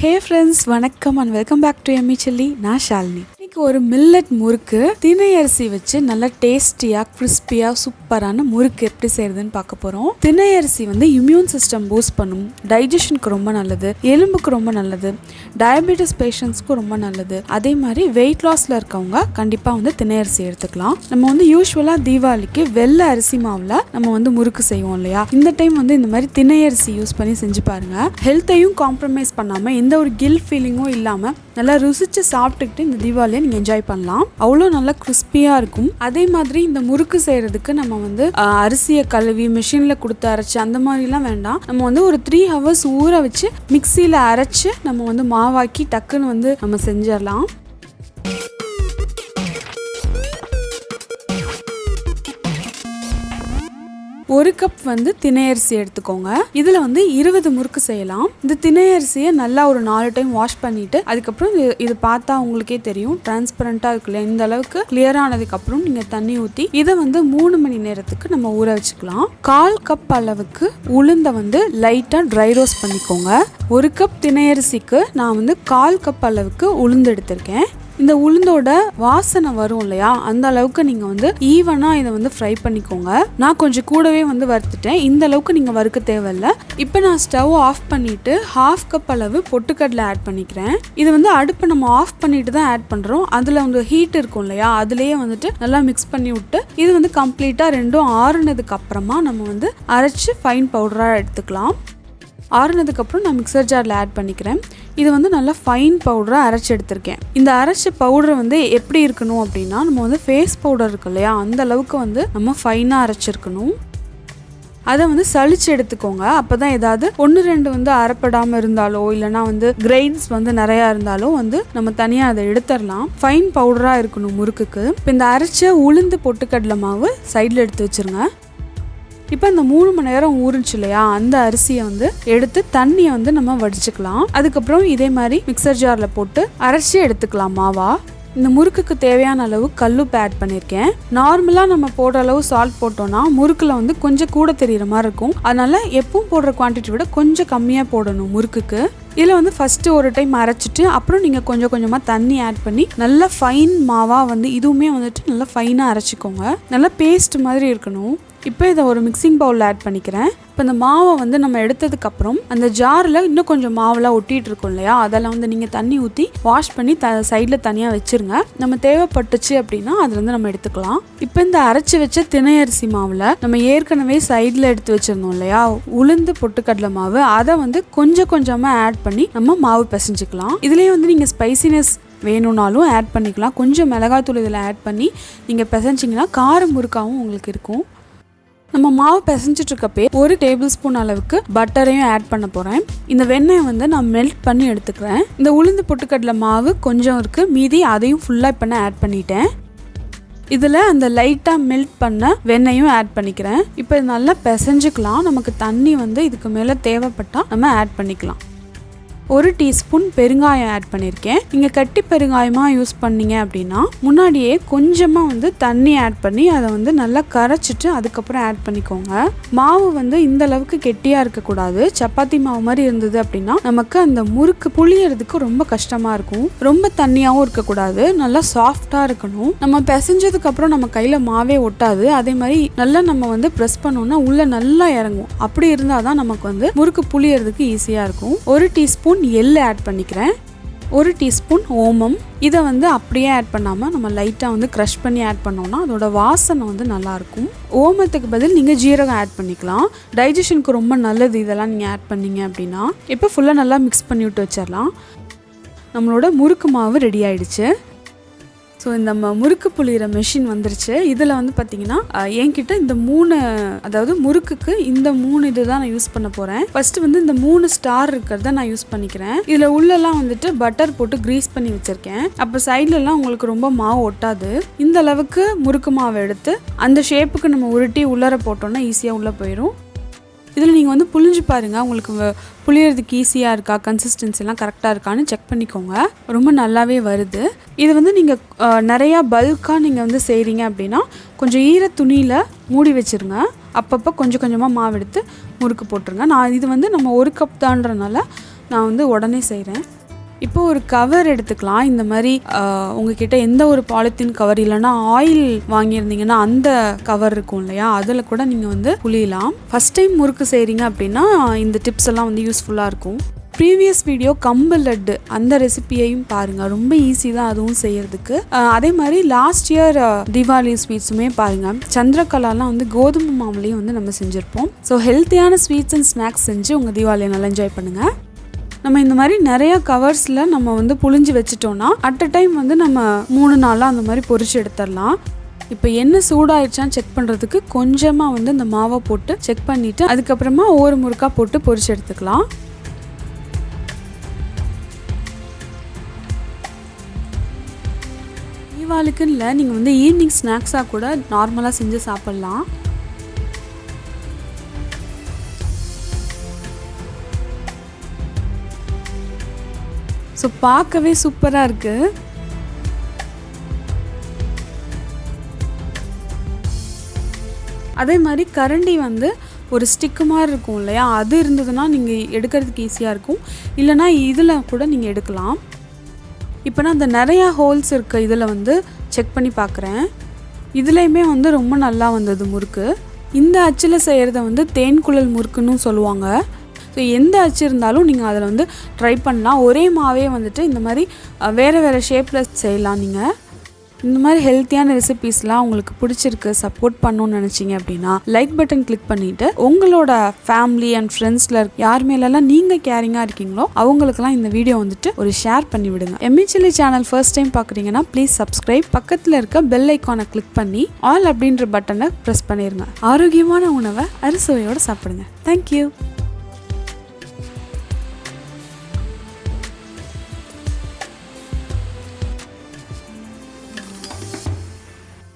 Hey friends, வணக்கம் and welcome back to Yummy Chilli. நான் ஷாலினி. இன்னைக்கு ஒரு மில்லட் முறுக்கு திணை அரிசி வச்சு நல்ல டேஸ்டியா கிறிஸ்பியா சூப்பரான முறுக்கு எப்படி செய்யறதுன்னு பார்க்க போறோம். திணை அரிசி வந்து இம்யூன் சிஸ்டம் பூஸ்ட் பண்ணும், டைஜஷனுக்கு ரொம்ப நல்லது, எலும்புக்கு ரொம்ப நல்லது, டயபெட்டிஸ் பேஷண்ட்ஸ்க்கு ரொம்ப நல்லது. அதே மாதிரி வெயிட் லாஸ்ல இருக்கவங்க கண்டிப்பா வந்து திணை அரிசி எடுத்துக்கலாம். நம்ம வந்து யூஸ்வலா தீபாவளிக்கு வெள்ளை அரிசி மாவுல நம்ம வந்து முறுக்கு செய்வோம் இல்லையா, இந்த டைம் வந்து இந்த மாதிரி திணை அரிசி யூஸ் பண்ணி செஞ்சு பாருங்க. ஹெல்த்தையும் காம்ப்ரமைஸ் பண்ணாம எந்த ஒரு கில்ட் ஃபீலிங்கும் இல்லாம நல்லா ருசிச்சு சாப்பிட்டுக்கிட்டு இந்த தீபாவளியை நீங்க என்ஜாய் பண்ணலாம். அவ்வளோ நல்லா கிறிஸ்பியா இருக்கும். அதே மாதிரி இந்த முறுக்கு செய்யறதுக்கு நம்ம வந்து அரிசியை கழுவி மிஷின்ல கொடுத்து அரைச்சு அந்த மாதிரிலாம் வேண்டாம். நம்ம வந்து ஒரு 3 hours ஊற வச்சு மிக்சியில அரைச்சு நம்ம வந்து மாவாக்கி டக்குன்னு வந்து நம்ம செஞ்சிடலாம். ஒரு கப் வந்து திணை அரிசி எடுத்துக்கோங்க. இதுல வந்து 20 முறுக்கு செய்யலாம். இந்த திணை அரிசியை நல்லா ஒரு 4 டைம் வாஷ் பண்ணிட்டு அதுக்கப்புறம் இது பார்த்தா உங்களுக்கே தெரியும் டிரான்ஸ்பரண்டா இருக்குல்ல, இந்த அளவுக்கு கிளியர் ஆனதுக்கு அப்புறம் நீங்க தண்ணி ஊற்றி இதை வந்து 3 மணி நேரத்துக்கு நம்ம ஊற வச்சுக்கலாம். 1/4 கப் அளவுக்கு உளுந்த வந்து லைட்டா ட்ரை ரோஸ்ட் பண்ணிக்கோங்க. ஒரு கப் திணை அரிசிக்கு நான் வந்து 1/4 கப் அளவுக்கு உளுந்து எடுத்திருக்கேன். இந்த உளுந்தோட வாசனை வரும் இல்லையா, அந்த அளவுக்கு நீங்க வந்து ஈவனா இதை வந்து ஃப்ரை பண்ணிக்கோங்க. நான் கொஞ்சம் கூடவே வந்து வறுத்துட்டேன். இந்த அளவுக்கு நீங்க வறுக்க தேவையில்ல. இப்போ நான் ஸ்டவ் ஆஃப் பண்ணிட்டு 1/2 கப் அளவு பொட்டுக்கடலை ஆட் பண்ணிக்கிறேன். இது வந்து அடுப்பை நம்ம ஆஃப் பண்ணிட்டு தான் ஆட் பண்றோம். அதுல வந்து ஹீட் இருக்கும் இல்லையா, அதுலயே வந்துட்டு நல்லா மிக்ஸ் பண்ணி விட்டு இது வந்து கம்ப்ளீட்டா ரெண்டும் ஆறுனதுக்கு அப்புறமா நம்ம வந்து அரைச்சு ஃபைன் பவுடரா எடுத்துக்கலாம். ஆறுனதுக்கப்புறம் நான் மிக்சர் ஜாரில் ஆட் பண்ணிக்கிறேன். இது வந்து நல்லா ஃபைன் பவுடராக அரைச்சி எடுத்திருக்கேன். இந்த அரைச்ச பவுடர் வந்து எப்படி இருக்கணும் அப்படின்னா, நம்ம வந்து ஃபேஸ் பவுடர் இருக்கு இல்லையா, அந்த அளவுக்கு வந்து நம்ம ஃபைனாக அரைச்சிருக்கணும். அதை வந்து சளிச்சு எடுத்துக்கோங்க. அப்போ தான் ஏதாவது 1-2 வந்து அரைப்படாமல் இருந்தாலோ இல்லைனா வந்து கிரெயின்ஸ் வந்து நிறையா இருந்தாலோ வந்து நம்ம தனியாக அதை எடுத்துடலாம். ஃபைன் பவுடராக இருக்கணும் முறுக்குக்கு. இப்போ இந்த அரைச்ச உளுந்து பொட்டுக்கடலை மாவு சைடில் எடுத்து வச்சுருங்க. இப்போ இந்த 3 மணி நேரம் ஊறிச்சு இல்லையா, அந்த அரிசியை வந்து எடுத்து தண்ணியை வந்து நம்ம வடிச்சுக்கலாம். அதுக்கப்புறம் இதே மாதிரி மிக்சர் ஜாரில் போட்டு அரைச்சி எடுத்துக்கலாம் மாவா. இந்த முறுக்குக்கு தேவையான அளவு கல்லுப்பு ஆட் பண்ணியிருக்கேன். நார்மலாக நம்ம போடுற அளவு சால்ட் போட்டோம்னா முறுக்கில் வந்து கொஞ்சம் கூட தெரிகிற மாதிரி இருக்கும். அதனால எப்பவும் போடுற குவான்டிட்டி விட கொஞ்சம் கம்மியாக போடணும் முறுக்குக்கு. இதில் வந்து ஃபஸ்ட்டு ஒரு டைம் அரைச்சிட்டு அப்புறம் நீங்கள் கொஞ்சம் கொஞ்சமாக தண்ணி ஆட் பண்ணி நல்லா ஃபைன் மாவாக வந்து இதுவுமே வந்துட்டு நல்லா ஃபைனாக அரைச்சிக்கோங்க. நல்லா பேஸ்ட் மாதிரி இருக்கணும். இப்போ இதை ஒரு மிக்சிங் பவுலில் ஆட் பண்ணிக்கிறேன். இப்போ இந்த மாவை வந்து நம்ம எடுத்ததுக்கப்புறம் அந்த ஜாரில் இன்னும் கொஞ்சம் மாவெல்லாம் ஒட்டிகிட்டு இருக்கும் இல்லையா, அதெல்லாம் வந்து நீங்கள் தண்ணி ஊற்றி வாஷ் பண்ணி சைடில் தனியாக வச்சுருங்க. நம்ம தேவைப்பட்டுச்சு அப்படின்னா அதுலேருந்து நம்ம எடுத்துக்கலாம். இப்போ இந்த அரைச்சி வச்ச திணை அரிசி மாவில் நம்ம ஏற்கனவே சைடில் எடுத்து வச்சுருந்தோம் இல்லையா உளுந்து பொட்டுக்கடலை மாவு, அதை வந்து கொஞ்சம் கொஞ்சமாக ஆட் பண்ணி நம்ம மாவு பிசைஞ்சிக்கலாம். இதுலேயே வந்து நீங்கள் ஸ்பைசினஸ் வேணும்னாலும் ஆட் பண்ணிக்கலாம். கொஞ்சம் மிளகாய்த்தூள் இதில் ஆட் பண்ணி நீங்கள் பிசைஞ்சிங்கன்னா காரம் முறுக்காவும் உங்களுக்கு இருக்கும். நம்ம மாவு பிசைஞ்சிட்டு இருக்கப்பே 1 டேபிள் ஸ்பூன் அளவுக்கு பட்டரையும் ஆட் பண்ண போகிறேன். இந்த வெண்ணெயை வந்து நான் மெல்ட் பண்ணி எடுத்துக்கிறேன். இந்த உளுந்து பொட்டுக்கடலை மாவு கொஞ்சம் இருக்குது, மீதி அதையும் ஃபுல்லாக இப்போ நான் ஆட் பண்ணிட்டேன். இதில் அந்த லைட்டாக மெல்ட் பண்ண வெண்ணெயும் ஆட் பண்ணிக்கிறேன். இப்போ இது நல்லா பிசைஞ்சிக்கலாம். நமக்கு தண்ணி வந்து இதுக்கு மேலே தேவைப்பட்டால் நம்ம ஆட் பண்ணிக்கலாம். 1 டீஸ்பூன் பெருங்காயம் ஆட் பண்ணியிருக்கேன். நீங்கள் கட்டி பெருங்காயமாக யூஸ் பண்ணீங்க அப்படின்னா முன்னாடியே கொஞ்சமாக வந்து தண்ணி ஆட் பண்ணி அதை வந்து நல்லா கரைச்சிட்டு அதுக்கப்புறம் ஆட் பண்ணிக்கோங்க. மாவு வந்து இந்த அளவுக்கு கெட்டியாக இருக்கக்கூடாது. சப்பாத்தி மாவு மாதிரி இருந்தது அப்படின்னா நமக்கு அந்த முறுக்கு புளியறதுக்கு ரொம்ப கஷ்டமாக இருக்கும். ரொம்ப தண்ணியாகவும் இருக்கக்கூடாது, நல்லா சாஃப்டாக இருக்கணும். நம்ம பிசைஞ்சதுக்கப்புறம் நம்ம கையில் மாவே ஒட்டாது. அதே மாதிரி நல்லா நம்ம வந்து ப்ரெஸ் பண்ணோம்னா உள்ளே நல்லா இறங்கும். அப்படி இருந்தால் தான் நமக்கு வந்து முறுக்கு புளியறதுக்கு ஈஸியாக இருக்கும். 1 டீஸ்பூன் எள்ளு ஆட் பண்ணிக்கிறேன். 1 டீஸ்பூன் ஓமம். இதை வந்து அப்படியே ஆட் பண்ணாமல் நம்ம லைட்டாக வந்து க்ரஷ் பண்ணி ஆட் பண்ணோம்னா அதோட வாசனை வந்து நல்லாயிருக்கும். ஓமத்துக்கு பதில் நீங்கள் ஜீரகம் ஆட் பண்ணிக்கலாம். டைஜஷனுக்கு ரொம்ப நல்லது இதெல்லாம் நீங்கள் ஆட் பண்ணீங்க அப்படின்னா. இப்போ ஃபுல்லாக நல்லா மிக்ஸ் பண்ணி விட்டு வச்சிடலாம். நம்மளோட முறுக்கு மாவு ரெடி ஆயிடுச்சு. ஸோ இந்த முறுக்கு புளிகிற மெஷின் வந்துருச்சு. இதில் வந்து பார்த்தீங்கன்னா என்கிட்ட இந்த 3 அதாவது முறுக்குக்கு இந்த 3 இது தான் நான் யூஸ் பண்ண போகிறேன். ஃபஸ்ட்டு வந்து இந்த 3 ஸ்டார் இருக்கிறத நான் யூஸ் பண்ணிக்கிறேன். இதில் உள்ளெல்லாம் வந்துட்டு பட்டர் போட்டு க்ரீஸ் பண்ணி வச்சுருக்கேன். அப்போ சைட்லலாம் உங்களுக்கு ரொம்ப மாவு ஒட்டாது. இந்த அளவுக்கு முறுக்கு மாவு எடுத்து அந்த ஷேப்புக்கு நம்ம உருட்டி உள்ளார போட்டோம்னா ஈஸியாக உள்ளே போயிடும். இதில் நீங்கள் வந்து புளிஞ்சு பாருங்கள், உங்களுக்கு புளியறதுக்கு ஈஸியாக இருக்கா, கன்சிஸ்டன்சிலாம் கரெக்டாக இருக்கான்னு செக் பண்ணிக்கோங்க. ரொம்ப நல்லாவே வருது. இது வந்து நீங்கள் நிறையா பல்காக நீங்கள் வந்து செய்கிறீங்க அப்படின்னா கொஞ்சம் ஈர துணியில் மூடி வச்சுருங்க. அப்பப்போ கொஞ்சம் கொஞ்சமாக மாவு எடுத்து முறுக்கு போட்டுருங்க. நான் இது வந்து நம்ம 1 கப் தான்றனால நான் வந்து உடனே செய்கிறேன். இப்போ ஒரு கவர் எடுத்துக்கலாம். இந்த மாதிரி உங்ககிட்ட எந்த ஒரு பாலித்தீன் கவர் இல்லைன்னா ஆயில் வாங்கியிருந்தீங்கன்னா அந்த கவர் இருக்கும் இல்லையா, அதில் கூட நீங்கள் வந்து புளியலாம். ஃபஸ்ட் டைம் முறுக்கு செய்கிறீங்க அப்படின்னா இந்த டிப்ஸ் எல்லாம் வந்து யூஸ்ஃபுல்லாக இருக்கும். ப்ரீவியஸ் வீடியோ கம்பு லட்டு அந்த ரெசிபியையும் பாருங்கள், ரொம்ப ஈஸி தான் அதுவும் செய்யறதுக்கு. அதே மாதிரி லாஸ்ட் இயர் தீபாவளி ஸ்வீட்ஸுமே பாருங்கள். சந்திரகலாலாம் வந்து கோதுமை மாவுலேயும் வந்து நம்ம செஞ்சுருப்போம். ஸோ ஹெல்த்தியான ஸ்வீட்ஸ் அண்ட் ஸ்நாக்ஸ் செஞ்சு உங்கள் தீபாவளியை நல்லா என்ஜாய் பண்ணுங்கள். நம்ம இந்த மாதிரி நிறையா கவர்ஸில் நம்ம வந்து புழிஞ்சு வச்சுட்டோன்னா அட் அ டைம் வந்து நம்ம 3 நாளாக அந்த மாதிரி பொரிச்சு எடுத்துடலாம். இப்போ என்ன சூடாயிடுச்சான்னு செக் பண்ணுறதுக்கு கொஞ்சமாக வந்து இந்த மாவை போட்டு செக் பண்ணிவிட்டு அதுக்கப்புறமா ஒவ்வொரு முறுக்கா போட்டு பொரிச்சு எடுத்துக்கலாம். தீபாவளிக்குன்னு இல்லை, நீங்கள் வந்து ஈவினிங் ஸ்நாக்ஸாக கூட நார்மலாக செஞ்சு சாப்பிட்லாம். ஸோ பார்க்கவே சூப்பராக இருக்குது. அதே மாதிரி கரண்டி வந்து ஒரு ஸ்டிக்கு மாதிரி இருக்கும் இல்லையா, அது இருந்ததுன்னா நீங்கள் எடுக்கிறதுக்கு ஈஸியாக இருக்கும். இல்லைனா இதில் கூட நீங்கள் எடுக்கலாம். இப்போ நான் அந்த நிறையா ஹோல்ஸ் இருக்குது இதில் வந்து செக் பண்ணி பார்க்குறேன். இதுலேயுமே வந்து ரொம்ப நல்லா வந்தது முறுக்கு. இந்த அச்சில் செய்கிறத வந்து தேன்குழல் முறுக்குன்னு சொல்லுவாங்க. ஸோ எந்த அச்சு இருந்தாலும் நீங்கள் அதில் வந்து ட்ரை பண்ணலாம். ஒரே மாவே வந்துட்டு இந்த மாதிரி வேறு வேறு ஷேப்பில் செய்யலாம். நீங்கள் இந்த மாதிரி ஹெல்த்தியான ரெசிபீஸ்லாம் உங்களுக்கு பிடிச்சிருக்கு, சப்போர்ட் பண்ணணும்னு நினச்சிங்க அப்படின்னா லைக் பட்டன் கிளிக் பண்ணிவிட்டு உங்களோட ஃபேமிலி அண்ட் ஃப்ரெண்ட்ஸில் யார் மேலெல்லாம் நீங்கள் கேரிங்காக இருக்கீங்களோ அவங்களுக்கெல்லாம் இந்த வீடியோ வந்துட்டு ஒரு ஷேர் பண்ணி விடுங்க. எம்இசிலி சேனல் ஃபர்ஸ்ட் டைம் பார்க்குறீங்கன்னா ப்ளீஸ் சப்ஸ்கிரைப், பக்கத்தில் இருக்க பெல் ஐக்கானை கிளிக் பண்ணி ஆல் அப்படின்ற பட்டனை ப்ரெஸ் பண்ணிடுங்க. ஆரோக்கியமான உணவை அறுசுவையோடு சாப்பிடுங்க. தேங்க்யூ.